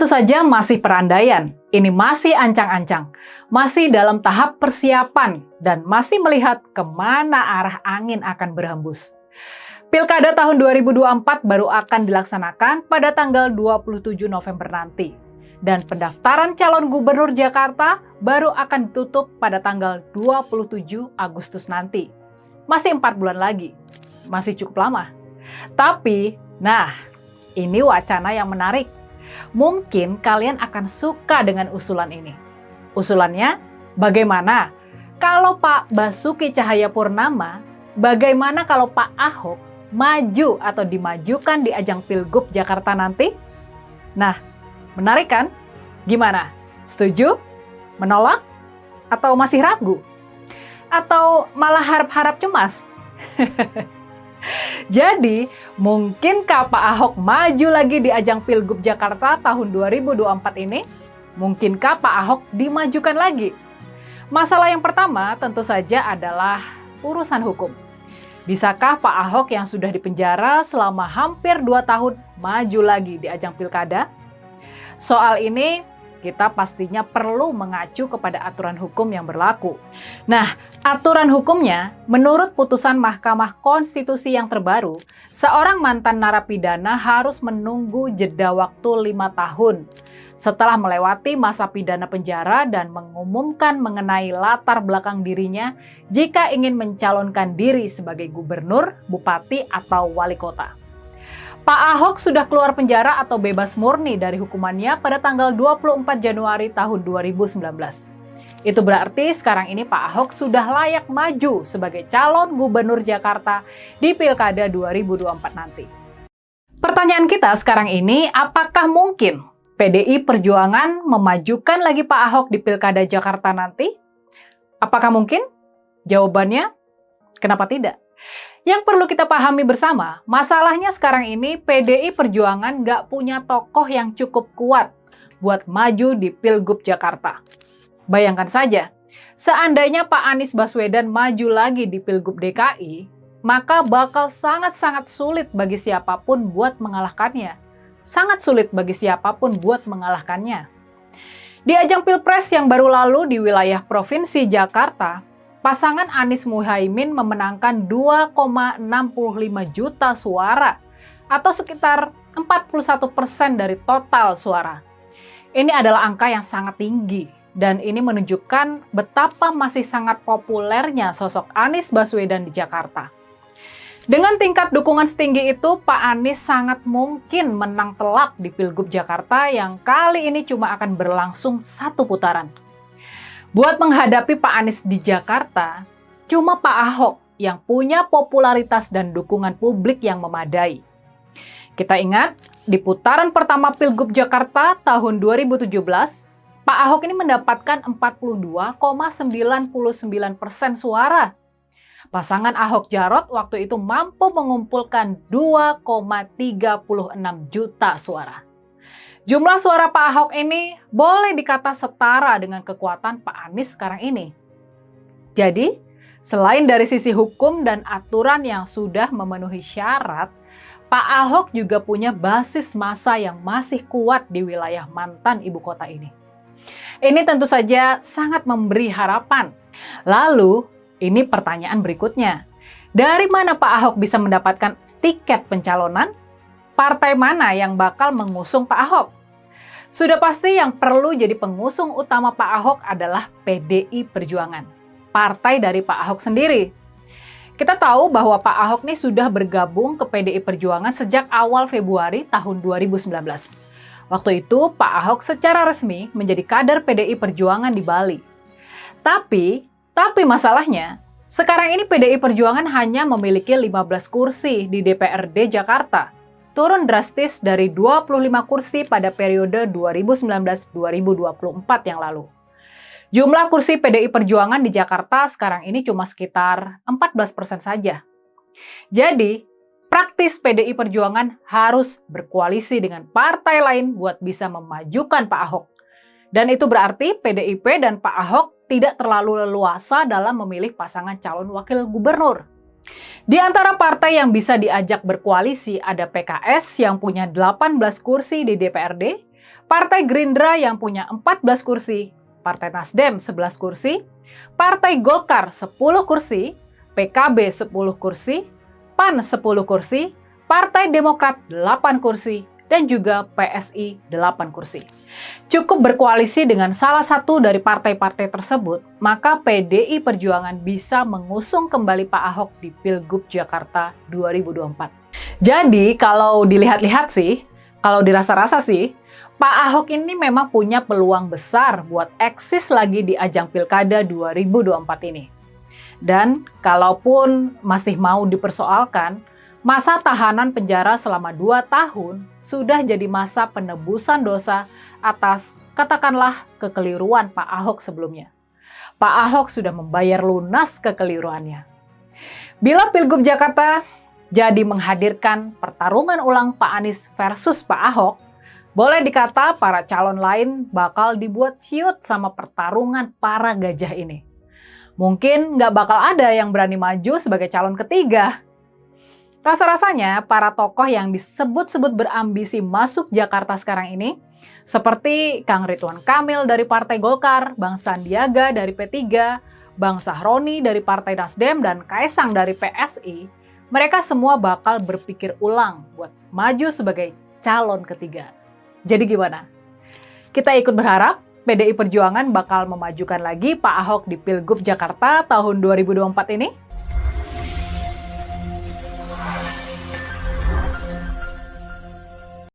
tentu saja masih perandaian, ini masih ancang-ancang, masih dalam tahap persiapan, dan masih melihat kemana arah angin akan berhembus. Pilkada tahun 2024 baru akan dilaksanakan pada tanggal 27 November nanti. Dan pendaftaran calon gubernur Jakarta baru akan ditutup pada tanggal 27 Agustus nanti. Masih 4 bulan lagi, masih cukup lama. Tapi, ini wacana yang menarik. Mungkin kalian akan suka dengan usulan ini. Usulannya, bagaimana kalau Pak Basuki Cahayapurnama, bagaimana kalau Pak Ahok maju atau dimajukan di ajang Pilgub Jakarta nanti? Nah, menarik kan? Gimana? Setuju? Menolak? Atau masih ragu? Atau malah harap-harap cemas? Jadi, mungkinkah Pak Ahok maju lagi di ajang Pilgub Jakarta tahun 2024 ini? Mungkinkah Pak Ahok dimajukan lagi? Masalah yang pertama tentu saja adalah urusan hukum. Bisakah Pak Ahok yang sudah dipenjara selama hampir 2 tahun maju lagi di ajang pilkada? Soal ini kita pastinya perlu mengacu kepada aturan hukum yang berlaku. Nah, aturan hukumnya, menurut putusan Mahkamah Konstitusi yang terbaru, seorang mantan narapidana harus menunggu jeda waktu 5 tahun setelah melewati masa pidana penjara dan mengumumkan mengenai latar belakang dirinya jika ingin mencalonkan diri sebagai gubernur, bupati, atau wali kota. Pak Ahok sudah keluar penjara atau bebas murni dari hukumannya pada tanggal 24 Januari tahun 2019. Itu berarti sekarang ini Pak Ahok sudah layak maju sebagai calon gubernur Jakarta di Pilkada 2024 nanti. Pertanyaan kita sekarang ini, apakah mungkin PDI Perjuangan memajukan lagi Pak Ahok di Pilkada Jakarta nanti? Apakah mungkin? Jawabannya, kenapa tidak? Yang perlu kita pahami bersama, masalahnya sekarang ini PDI Perjuangan nggak punya tokoh yang cukup kuat buat maju di Pilgub Jakarta. Bayangkan saja, seandainya Pak Anies Baswedan maju lagi di Pilgub DKI, maka bakal sangat-sangat sulit bagi siapapun buat mengalahkannya. Sangat sulit bagi siapapun buat mengalahkannya. Di ajang Pilpres yang baru lalu di wilayah Provinsi Jakarta, pasangan Anies Muhaimin memenangkan 2,65 juta suara atau sekitar 41% dari total suara. Ini adalah angka yang sangat tinggi dan ini menunjukkan betapa masih sangat populernya sosok Anies Baswedan di Jakarta. Dengan tingkat dukungan setinggi itu, Pak Anies sangat mungkin menang telak di Pilgub Jakarta yang kali ini cuma akan berlangsung 1 putaran. Buat menghadapi Pak Anies di Jakarta, cuma Pak Ahok yang punya popularitas dan dukungan publik yang memadai. Kita ingat, di putaran pertama Pilgub Jakarta tahun 2017, Pak Ahok ini mendapatkan 42,99% suara. Pasangan Ahok Jarot waktu itu mampu mengumpulkan 2,36 juta suara. Jumlah suara Pak Ahok ini boleh dikata setara dengan kekuatan Pak Anies sekarang ini. Jadi, selain dari sisi hukum dan aturan yang sudah memenuhi syarat, Pak Ahok juga punya basis massa yang masih kuat di wilayah mantan ibu kota ini. Ini tentu saja sangat memberi harapan. Lalu, ini pertanyaan berikutnya. Dari mana Pak Ahok bisa mendapatkan tiket pencalonan? Partai mana yang bakal mengusung Pak Ahok? Sudah pasti yang perlu jadi pengusung utama Pak Ahok adalah PDI Perjuangan, partai dari Pak Ahok sendiri. Kita tahu bahwa Pak Ahok nih sudah bergabung ke PDI Perjuangan sejak awal Februari tahun 2019. Waktu itu Pak Ahok secara resmi menjadi kader PDI Perjuangan di Bali. Tapi masalahnya, sekarang ini PDI Perjuangan hanya memiliki 15 kursi di DPRD Jakarta. Turun drastis dari 25 kursi pada periode 2019-2024 yang lalu. Jumlah kursi PDI Perjuangan di Jakarta sekarang ini cuma sekitar 14% saja. Jadi, praktis PDI Perjuangan harus berkoalisi dengan partai lain buat bisa memajukan Pak Ahok. Dan itu berarti PDIP dan Pak Ahok tidak terlalu leluasa dalam memilih pasangan calon wakil gubernur. Di antara partai yang bisa diajak berkoalisi ada PKS yang punya 18 kursi di DPRD Partai Gerindra yang punya 14 kursi, Partai Nasdem 11 kursi, Partai Golkar 10 kursi, PKB 10 kursi, PAN 10 kursi, Partai Demokrat 8 kursi, dan juga PSI 8 kursi. Cukup berkoalisi dengan salah satu dari partai-partai tersebut, maka PDI Perjuangan bisa mengusung kembali Pak Ahok di Pilgub Jakarta 2024. Jadi kalau dilihat-lihat sih, kalau dirasa-rasa sih, Pak Ahok ini memang punya peluang besar buat eksis lagi di ajang Pilkada 2024 ini. Dan kalaupun masih mau dipersoalkan, masa tahanan penjara selama 2 tahun sudah jadi masa penebusan dosa atas katakanlah kekeliruan Pak Ahok sebelumnya. Pak Ahok sudah membayar lunas kekeliruannya. Bila Pilgub Jakarta jadi menghadirkan pertarungan ulang Pak Anies versus Pak Ahok, boleh dikata para calon lain bakal dibuat ciut sama pertarungan para gajah ini. Mungkin nggak bakal ada yang berani maju sebagai calon ketiga. Rasa-rasanya para tokoh yang disebut-sebut berambisi masuk Jakarta sekarang ini, seperti Kang Ridwan Kamil dari Partai Golkar, Bang Sandiaga dari P3, Bang Sahroni dari Partai Nasdem, dan Kaesang dari PSI, mereka semua bakal berpikir ulang buat maju sebagai calon ketiga. Jadi gimana? Kita ikut berharap PDI Perjuangan bakal memajukan lagi Pak Ahok di Pilgub Jakarta tahun 2024 ini?